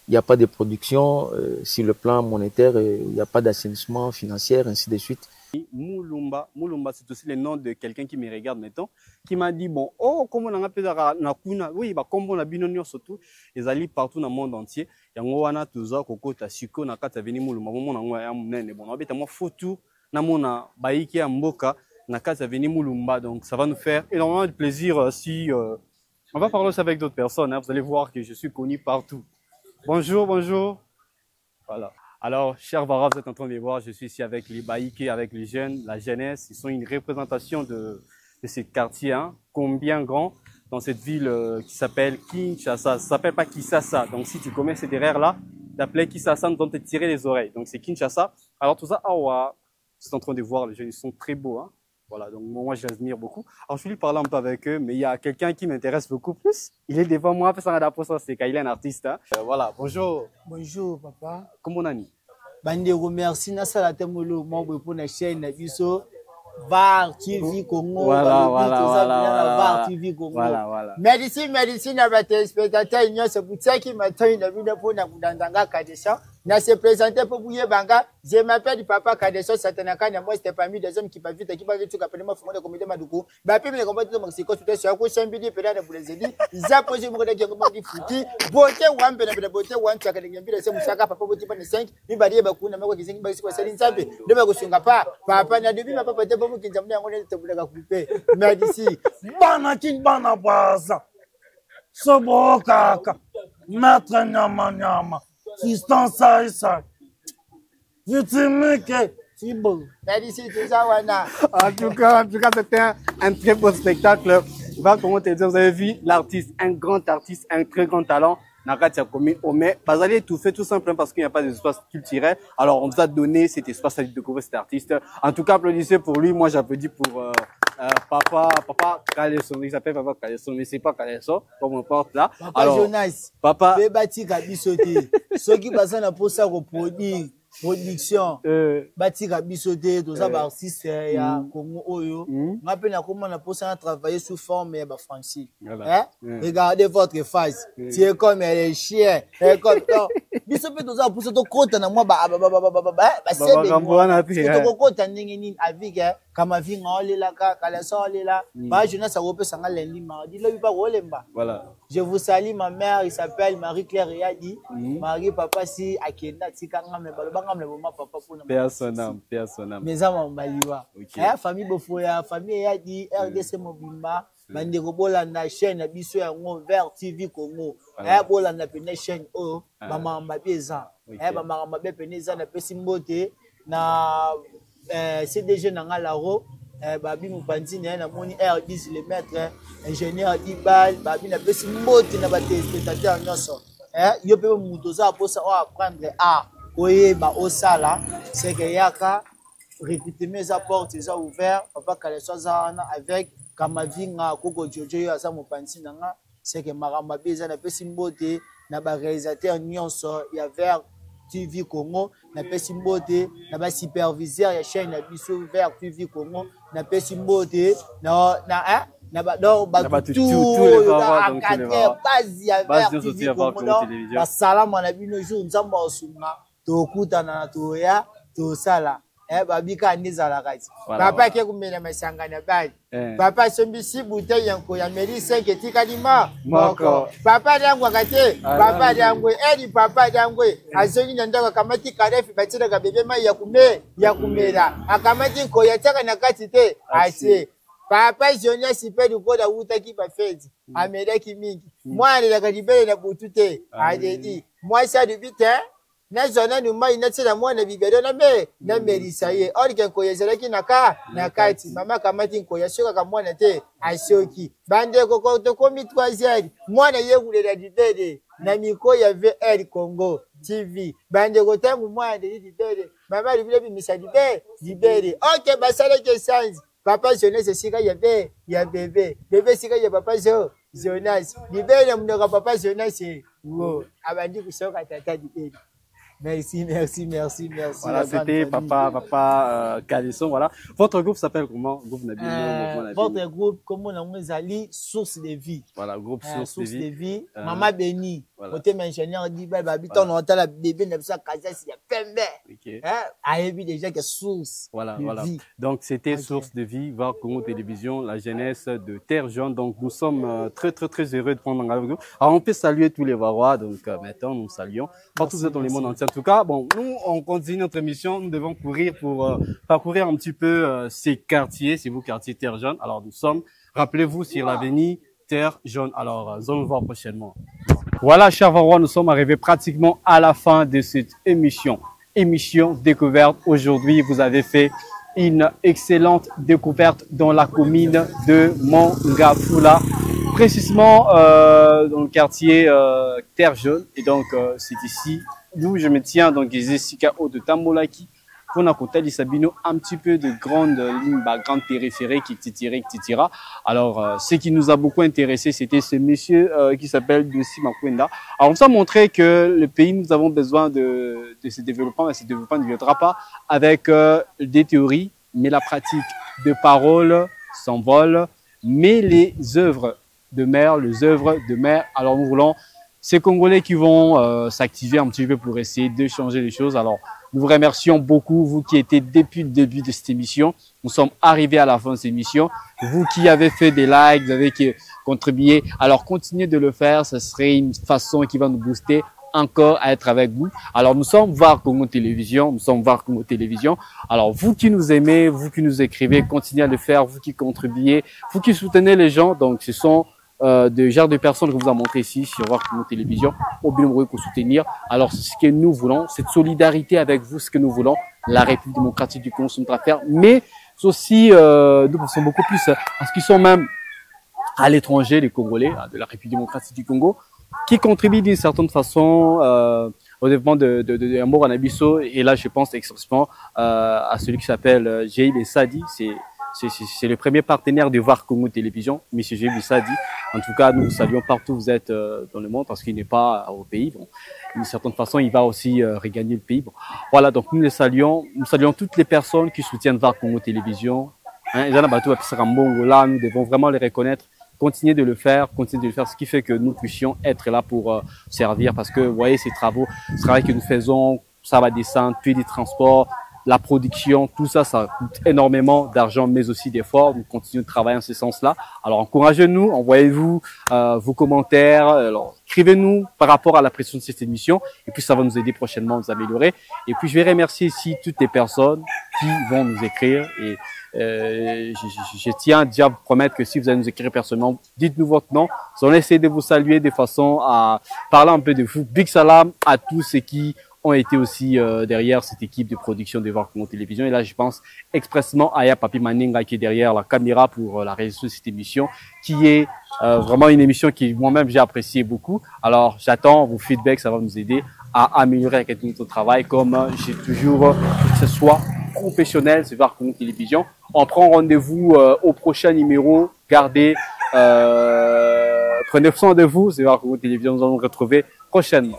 il n'y a pas de production, sur le plan monétaire, il n'y a pas d'assainissement financier, ainsi de suite. Moulumba, c'est aussi le nom de quelqu'un qui me regarde maintenant, qui m'a dit, bon, oh, comment on appelle ça, oui, bah, comme on a binonio surtout, ils allaient partout dans le monde entier, et on a toujours kokota siko na kata veni Moulumba, on a un bon, on a photo, na mona baiki mboka na kata veni Moulumba, donc ça va nous faire énormément de plaisir si on va parler aussi avec d'autres personnes, hein, vous allez voir que je suis connu partout. Bonjour, bonjour. Voilà. Alors, cher Vara, vous êtes en train de voir, je suis ici avec les Baïké, avec les jeunes, la jeunesse. Ils sont une représentation de ce quartier, hein, combien grand, dans cette ville qui s'appelle Kinshasa. Ça s'appelle pas Kisasa. Donc, si tu connais ces derrière-là, d'appeler Kisasa, nous allons te tirer les oreilles. Donc, c'est Kinshasa. Alors, tout ça, awa, vous êtes en train de voir, les jeunes, ils sont très beaux, hein. Voilà, donc moi, je les admire beaucoup. Alors, je vais lui parler un peu avec eux, mais il y a quelqu'un qui m'intéresse beaucoup plus. Il est devant moi, c'est qu'il est un artiste. Hein. Voilà, bonjour. Bonjour, papa. Comment on a mis? Bande remercie na salate molo mo pour na chaîne na biso VAR TV Congo. Voilà. TV Congo. Voilà. Médecine na ba téléspectateurs nyonso butaki matoi na bino pona kudandanga kadesha. Na se présenter pour bouiller banga. Je m'appelle Papa Kadesha Satanaka na moi c'était parmi des hommes qui pas vite qui pas vite qu'après moi fond de comité maduku. Ba pe me combattre dans Mexico tout est sur ko chambili pela na bulezeli. Za poser mo de ngomba di futi. Bote wambe na bote wancha ka ngambira se musaka papa boti pa 5. Mi badi ba kuna mako kizingi ba siko sali nzambe. De ba kusunga pa. Papa na debi papa pate bomu kinja mna ngone tebulaka kupe. Medicine. Bana kin bana baza. Sobo kaka. Maître nyama. Fiston ça. Je t'aime que c'est beau. Merci tout ça wana. En tout cas, c'était un très beau spectacle. VAR Congo Télévision, vous avez vu l'artiste, un grand artiste, un très grand talent. Nakatia Komi Ome, pas aller tout fait tout simplement parce qu'il n'y a pas d'espace culturel. Alors on vous a donné cet espace à découvrir cet artiste. En tout cas, applaudissez pour lui. Moi j'applaudis pour Papa Kaleson. Il s'appelle Papa Kaleson, mais c'est pas Kaleson, comme on porte là. Papa alors, Jonas, Papa Bébati Kabisoté, ceux qui passent pour ça reproduire production batika bisoté tous ça artiste ya Congo oyo ngape na comment na posa travailler sous forme ya ba français regardez votre face tu es comme les chiens comme biso pe tous ça pour to kota na moi ba sebe to kota ndenge nini avec kama vinga olela kala so olela ba jeunesse a repé sanga lundi mardi le pas olemba. Voilà, je vous salue ma mère, il s'appelle Marie-Claire Yadi. Marie papa si akenda tikanga me baloba ngamle boma papa pour personne mes amis mbaliwa famille bofoya famille Yadi RDC Mobimba bande ko bolanda chaîne biso ya ngo Vert TV Congo bolanda pene chaîne o mama mabeza mama mabe peneza na pesi mbote na CDG na ngalaro babi mupandine na moni R10 le maître ingénieur Dibal babi na pesi mbote na ba téléspectateurs nyonso yo pe muto za posa o apprendre à oyeba osala c'est que yaka répéter mes apports ils ont ouvert papa Kaleso zana avec Kamavinga Koko Jojo yo asa mupandine nga c'est que maramba beza na pesi mbote na ba réalisateur nyonso ya Vert TV Congo na pesi mbote na ba superviseur ya chaîne na biso Vert TV Congo na pesi mbote na ba do ba tout les base ya Vert TV Congo ba salama na bino jour nzamba osunga to kutana na to ya to sala babika ndizala kati papa ke kumena masanga na bali papa sombisi bouteille yanko ya meri 5 etika lima moko papa dangu akate papa dangu edi papa dangu azongi ndaka kamati karefi batira ka bebe mai ya kumera akamati ko yataka na kati te ache papa Jonas ipe dukoda utaki ba fezi amereki mingi mwana la kadibele na butute adedi moi ça debite na zona numa inatela mwana bibero na merisa ye olike koyezalaki na kati mama kamati koyashoka ka mwana te ashoki bande koko to komi 3e mwana yegulela dibede na miko ya VR Congo TV bande kotangu mwana dibede mama libile bimisa dibede okay basala ke sanzi papa Jonas sika ya bebe sika ya papa Jonas dibede mnoka papa Jonas wo abandi kusoka tata dibede. Merci. Voilà, c'était papa Kaleson. Voilà. Votre groupe s'appelle comment? Groupe votre groupe, comment on dit, Source de vie. Voilà, groupe Source de vie. Maman Béni. Côté ingénieur dit, habitant dans la bébé, n'a pas casé, il y a pembe. A vu déjà que Source. Voilà. Donc, c'était Source de vie, VAR Congo Télévision, la jeunesse de Terre Jaune. Donc, nous sommes très heureux de prendre avec vous. Alors, on peut saluer tous les Varois. Donc, maintenant, nous saluons. Partout dans le monde entier. En tout cas, bon, nous, on continue notre émission. Nous devons courir pour parcourir un petit peu ces quartiers. C'est vous, quartier Terre Jaune. Alors, nous sommes, rappelez-vous, sur l'avenue Terre Jaune. Alors, nous allons nous voir prochainement. Voilà, chers Varois, nous sommes arrivés pratiquement à la fin de cette émission. Émission découverte. Aujourd'hui, vous avez fait une excellente découverte dans la commune de Mongafula. Précisément dans le quartier Terre Jaune. Et donc, c'est ici d'où je me tiens, donc Sika de Tambolaki, pour na kotali sabino un petit peu de grande ligne, grande périphérique, etc. Alors, ce qui nous a beaucoup intéressé, c'était ce monsieur qui s'appelle Dossi Makwenda. Alors, on nous a montré que le pays, nous avons besoin de ce développement, et ce développement ne viendra pas avec des théories, mais la pratique de paroles s'envole, mais les œuvres de mer, alors nous voulons ces Congolais qui vont s'activer un petit peu pour essayer de changer les choses. Alors, nous vous remercions beaucoup, vous qui étiez depuis le début de cette émission. Nous sommes arrivés à la fin de cette émission. Vous qui avez fait des likes, vous avez contribué. Alors, continuez de le faire. Ce serait une façon qui va nous booster encore à être avec vous. Alors, nous sommes VAR Congo Télévision. Alors, vous qui nous aimez, vous qui nous écrivez, continuez à le faire. Vous qui contribuez, vous qui soutenez les gens. Donc, ce sont de genre de personnes que vous a montré ici sur VAR Congo Télévision, au Bilombourg pour soutenir. Alors, c'est ce que nous voulons, cette solidarité avec vous, ce que nous voulons, la République démocratique du Congo, c'est notre affaire, mais aussi, nous pensons beaucoup plus à ce qui sont même à l'étranger, les Congolais de la République démocratique du Congo, qui contribuent d'une certaine façon au développement de Mort Anabiso. Et là, je pense expressément à celui qui s'appelle Jeil Sadi. C'est le premier partenaire de Var Congo Télévision, M. Jeil Sadi. En tout cas, nous vous saluons partout où vous êtes dans le monde, parce qu'il n'est pas au pays. Bon, d'une certaine façon, il va aussi regagner le pays. Bon, voilà, donc nous les saluons. Nous saluons toutes les personnes qui soutiennent Var Congo Télévision. Nous devons vraiment les reconnaître. Continuer de le faire, ce qui fait que nous puissions être là pour servir, parce que vous voyez ces travaux, ce travail que nous faisons, ça va descendre, puis les transports, la production, tout ça, ça coûte énormément d'argent, mais aussi d'efforts. Nous continuons de travailler en ce sens-là. Alors encouragez-nous, envoyez-vous vos commentaires, alors écrivez-nous par rapport à la pression de cette émission, et puis ça va nous aider prochainement à nous améliorer. Et puis je vais remercier ici toutes les personnes qui vont nous écrire, et je tiens déjà à vous promettre que si vous allez nous écrire personnellement, dites-nous votre nom. Nous allons essayer de vous saluer de façon à parler un peu de vous. Big salam à tous ceux qui ont été aussi derrière cette équipe de production de Var Congo Télévision. Et là, je pense expressément à Aya Papi Maninga qui est derrière la caméra pour la réalisation de cette émission, qui est vraiment une émission que moi-même j'ai apprécié beaucoup. Alors, j'attends vos feedbacks, ça va nous aider à améliorer notre travail, comme j'ai toujours, que ce soit professionnel, c'est Var Congo Télévision. On prend rendez-vous au prochain numéro. Gardez, prenez soin de vous, c'est Var Congo Télévision. Nous allons nous retrouver prochainement.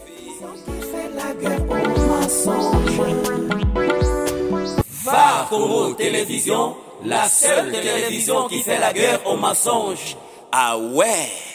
Var Congo Télévision, la seule télévision qui fait la guerre aux mensonges. Ah ouais!